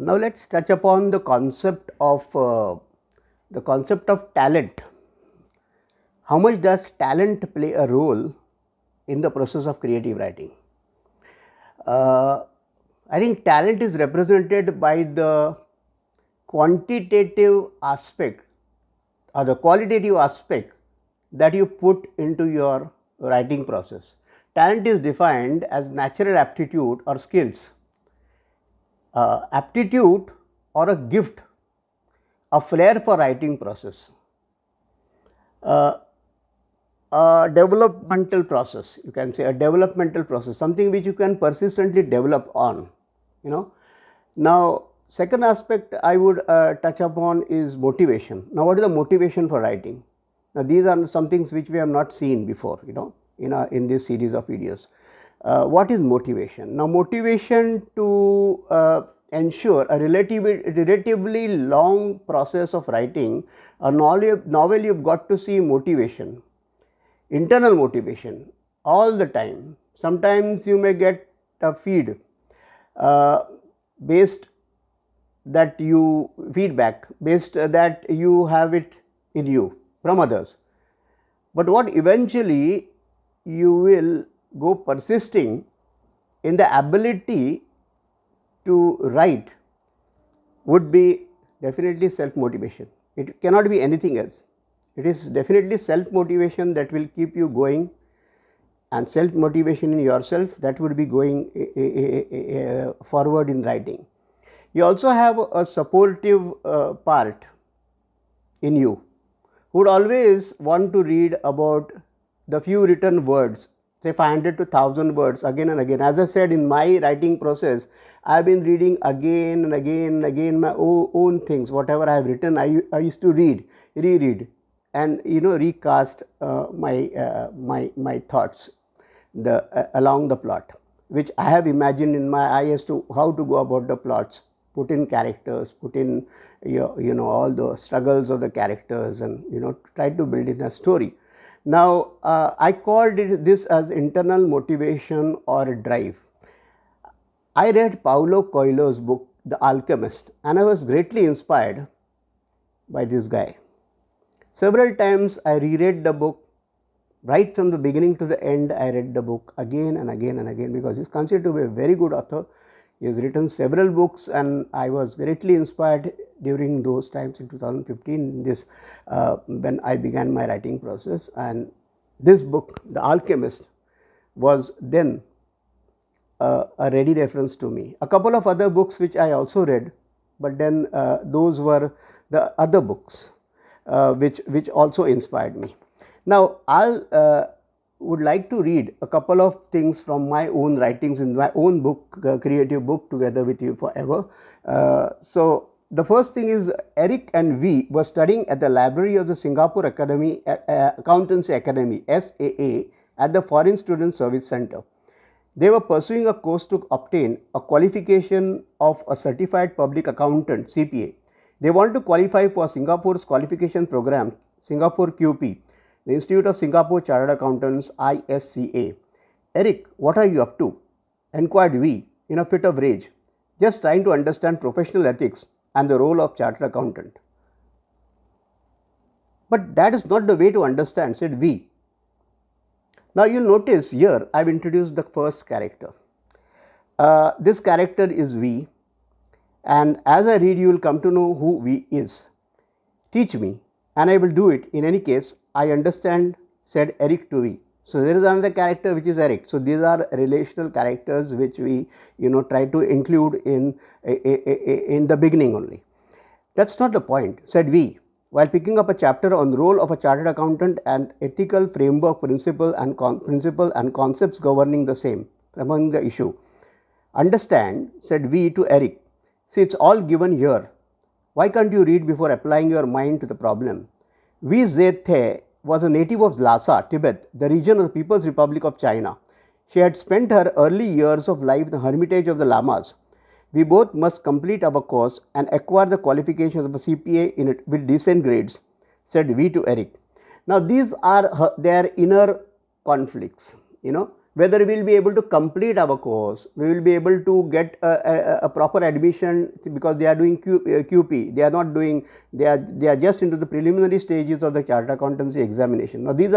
Now let's touch upon the concept of talent. How much does talent play a role in the process of creative writing? I think talent is represented by the quantitative aspect or the qualitative aspect that you put into your writing process. Talent is defined as natural aptitude or skills, aptitude or a gift, a flair for writing process, a developmental process, you can say a developmental process, something which you can persistently develop on, you know. Now, second aspect I would touch upon is motivation. Now, what is the motivation for writing? Now, these are some things which we have not seen before, in this series of videos. What is motivation? Now, motivation to ensure a relatively long process of writing a novel, you've got to see motivation, internal motivation all the time. Sometimes you may get a based that you feedback based that you have it in you from others, but what eventually you will go persisting in the ability to write would be definitely self motivation. It cannot be anything else. It is definitely self motivation that will keep you going, and self motivation in yourself that would be going forward in writing. You also have a supportive part in you who would always want to read about the few written words, say 500 to 1000 words again and again. As I said, in my writing process, I have been reading again and again and again my own things. Whatever I have written, I used to reread and recast my thoughts along the plot, which I have imagined in my eye as to how to go about the plots, put in characters, put in all the struggles of the characters, and try to build in a story. Now, I called this as internal motivation or drive. I read Paulo Coelho's book, The Alchemist, and I was greatly inspired by this guy. Several times I reread the book. Right from the beginning to the end, I read the book again and again and again, because he is considered to be a very good author. He has written several books, and I was greatly inspired during those times in 2015 when I began my writing process. And this book, The Alchemist, was then a ready reference to me. A couple of other books which I also read, but then those were the other books which also inspired me. Now, I would like to read a couple of things from my own writings in my own book, creative book, together with you forever. So, the first thing is, Eric and V were studying at the library of the Singapore Accountancy Academy, SAA, at the Foreign Student Service Center. They were pursuing a course to obtain a qualification of a certified public accountant, CPA. They wanted to qualify for Singapore's qualification program, Singapore QP, the Institute of Singapore Chartered Accountants, ISCA. Eric, what are you up to? Enquired V in a fit of rage, just trying to understand professional ethics and the role of chartered accountant. But that is not the way to understand, said V. Now, you will notice here I have introduced the first character. This character is V, and as I read, you will come to know who V is. Teach me, and I will do it. In any case, I understand, said Eric to V. So, there is another character which is Eric. So, these are relational characters which we try to include in the beginning only. That is not the point, said V, while picking up a chapter on the role of a chartered accountant and ethical framework principle and concepts governing the same, among the issue. Understand, said V to Eric. See, it is all given here. Why can't you read before applying your mind to the problem? V. Zhe was a native of Lhasa, Tibet, the region of the People's Republic of China. She had spent her early years of life in the hermitage of the Lamas. We both must complete our course and acquire the qualifications of a CPA in it with decent grades, said V to Eric. Now, these are their inner conflicts, whether we will be able to complete our course, we will be able to get a proper admission, because they are doing QP, they are not doing, they are just into the preliminary stages of the chartered accountancy examination. Now these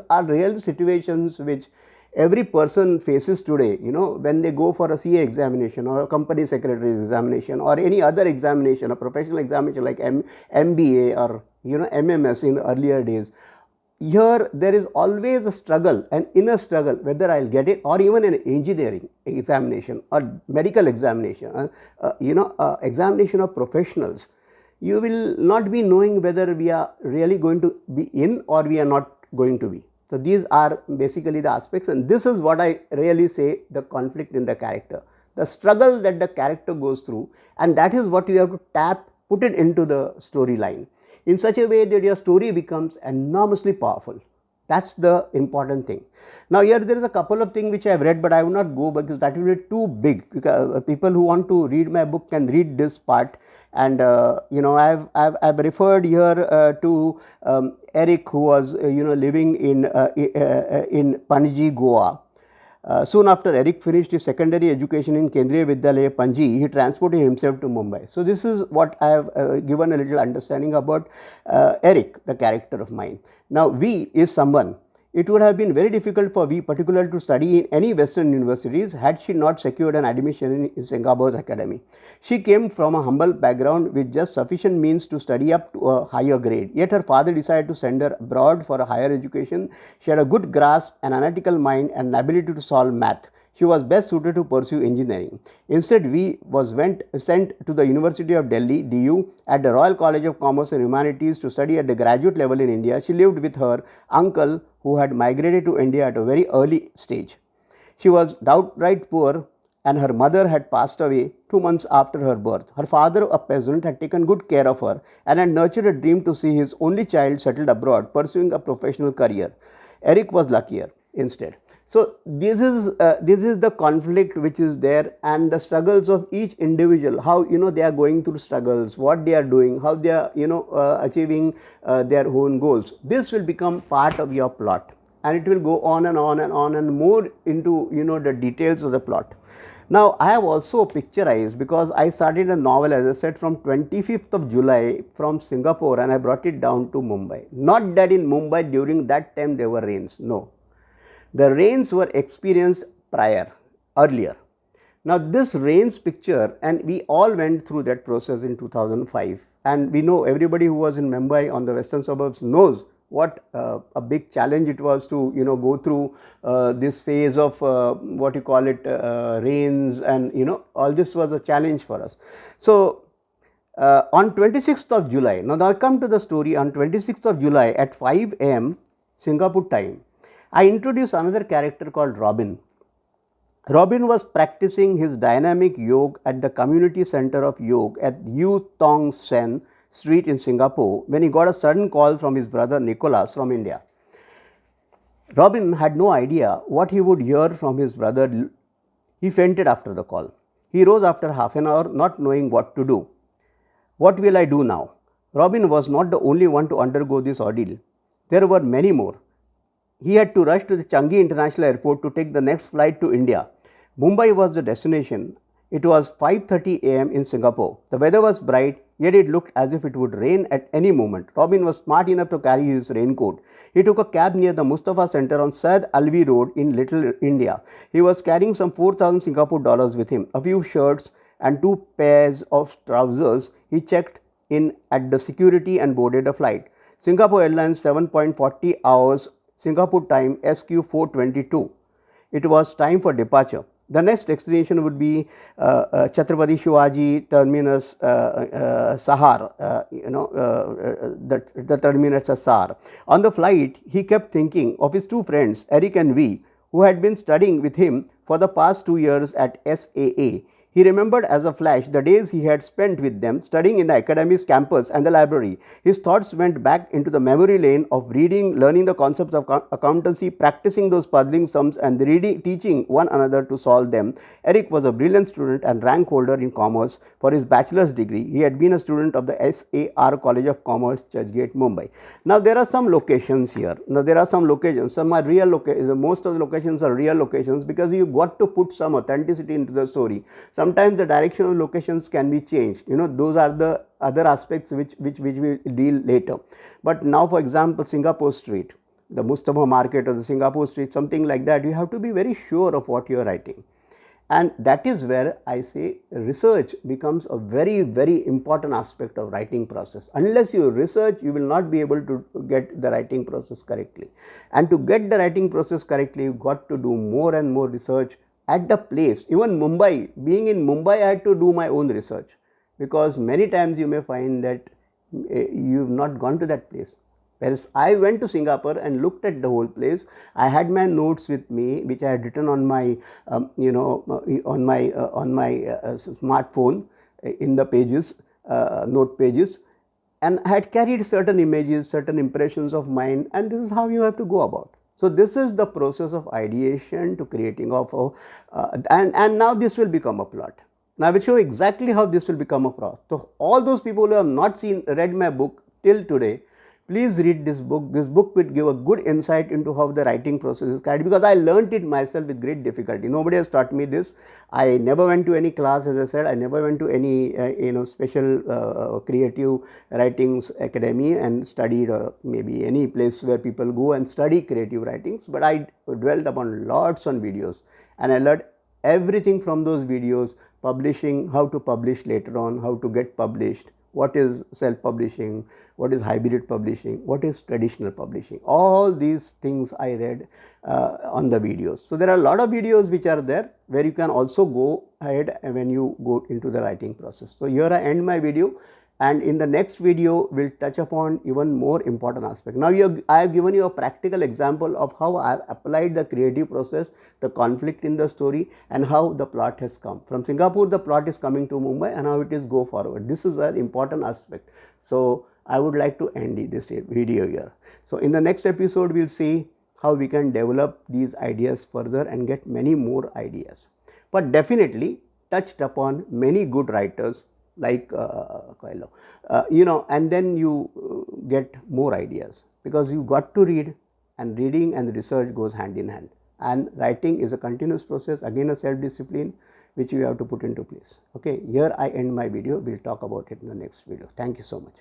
are real situations which every person faces today, when they go for a CA examination or a company secretary examination or any other examination, a professional examination like MBA or MMS in earlier days. Here there is always a struggle, an inner struggle, whether I'll get it, or even an engineering examination or medical examination, examination of professionals. You will not be knowing whether we are really going to be in or we are not going to be. So these are basically the aspects, and this is what I really say, the conflict in the character, the struggle that the character goes through, and that is what you have to put it into the storyline in such a way that your story becomes enormously powerful. That's the important thing. Now here there is a couple of things which I have read, but I will not go because that will be too big. Because people who want to read my book can read this part, and I've referred here to Eric, who was living in Panaji, Goa. Soon after Eric finished his secondary education in Kendriya Vidyalaya, Panji, he transported himself to Mumbai. So this is what I have given a little understanding about Eric, the character of mine. Now V is someone. It would have been very difficult for V particularly to study in any Western universities had she not secured an admission in Singapore's academy. She came from a humble background with just sufficient means to study up to a higher grade. Yet her father decided to send her abroad for a higher education. She had a good grasp, an analytical mind, and an ability to solve math. She was best suited to pursue engineering. Instead, V was sent to the University of Delhi, DU, at the Royal College of Commerce and Humanities to study at the graduate level in India. She lived with her uncle, who had migrated to India at a very early stage. She was outright poor, and her mother had passed away 2 months after her birth. Her father, a peasant, had taken good care of her and had nurtured a dream to see his only child settled abroad, pursuing a professional career. Eric was luckier instead. So this is the conflict which is there, and the struggles of each individual, how they are going through struggles, what they are doing, how they are achieving their own goals. This will become part of your plot, and it will go on and on and on and more into the details of the plot. Now I have also picturized, because I started a novel, as I said, from 25th of July from Singapore, and I brought it down to Mumbai. Not that in Mumbai during that time there were rains, no. The rains were experienced earlier. Now this rains picture, and we all went through that process in 2005, and we know, everybody who was in Mumbai on the western suburbs knows what a big challenge it was to go through this phase of what you call it, rains, and all this was a challenge for us. So on 26th of July, now I come to the story. On 26th of July at 5 am Singapore time, I introduced another character called Robin. Robin was practicing his dynamic yoga at the community center of yoga at Yu Tong Sen Street in Singapore when he got a sudden call from his brother Nicholas from India. Robin had no idea what he would hear from his brother. He fainted after the call. He rose after half an hour, not knowing what to do. What will I do now? Robin was not the only one to undergo this ordeal. There were many more. He had to rush to the Changi International Airport to take the next flight to India. Mumbai was the destination. It was 5:30 am in Singapore. The weather was bright, yet it looked as if it would rain at any moment. Robin was smart enough to carry his raincoat. He took a cab near the Mustafa Center on Syed Alvi Road in Little India. He was carrying some 4,000 Singapore dollars with him, a few shirts and 2 pairs of trousers. He checked in at the security and boarded a flight. Singapore Airlines 7.40 hours Singapore time SQ 422. It was time for departure. The next destination would be Chhatrapati Shivaji terminus Sahar, the terminus Sahar. On the flight, he kept thinking of his two friends, Eric and V, who had been studying with him for the past 2 years at SAA. He remembered as a flash the days he had spent with them, studying in the academy's campus and the library. His thoughts went back into the memory lane of reading, learning the concepts of accountancy, practicing those puzzling sums, and teaching one another to solve them. Eric was a brilliant student and rank holder in commerce. For his bachelor's degree, he had been a student of the SAR College of Commerce, Churchgate, Mumbai. Now, there are some locations here. Now, there are some locations. Some are real locations. Most of the locations are real locations because you got to put some authenticity into the story. Sometimes the direction of locations can be changed. Those are the other aspects which we will deal later. But now, for example, Singapore Street, the Mustafa Market or the Singapore Street, something like that, you have to be very sure of what you are writing. And that is where I say research becomes a very, very important aspect of writing process. Unless you research, you will not be able to get the writing process correctly. And to get the writing process correctly, you got to do more and more research at the place. Even Mumbai, being in Mumbai, I had to do my own research, because many times you may find that you have not gone to that place. Whereas I went to Singapore and looked at the whole place. I had my notes with me, which I had written on my, on my smartphone in the pages, note pages, and I had carried certain images, certain impressions of mine, and this is how you have to go about. So this is the process of ideation to creating of, and now this will become a plot. Now I will show exactly how this will become a plot. So all those people who have not read my book till today, please read this book. This book will give a good insight into how the writing process is carried, because I learnt it myself with great difficulty. Nobody has taught me this. I never went to any class, as I said. I never went to any special creative writings academy and studied, maybe any place where people go and study creative writings. But I dwelt upon lots on videos, and I learned everything from those videos: publishing, how to publish later on, how to get published, what is self-publishing, what is hybrid publishing, what is traditional publishing. All these things I read on the videos. So there are a lot of videos which are there where you can also go ahead when you go into the writing process. So here I end my video, and in the next video we'll touch upon even more important aspect. Now I have given you a practical example of how I have applied the creative process, the conflict in the story, and how the plot has come. From Singapore the plot is coming to Mumbai, and how it is go forward. This is an important aspect. So I would like to end this video here. So in the next episode we'll see how we can develop these ideas further and get many more ideas. But definitely touched upon many good writers like Coelho, and then you get more ideas, because you got to read, and reading and research goes hand in hand, and writing is a continuous process, again a self-discipline which you have to put into place. Okay, here I end my video. We'll talk about it in the next video. Thank you so much.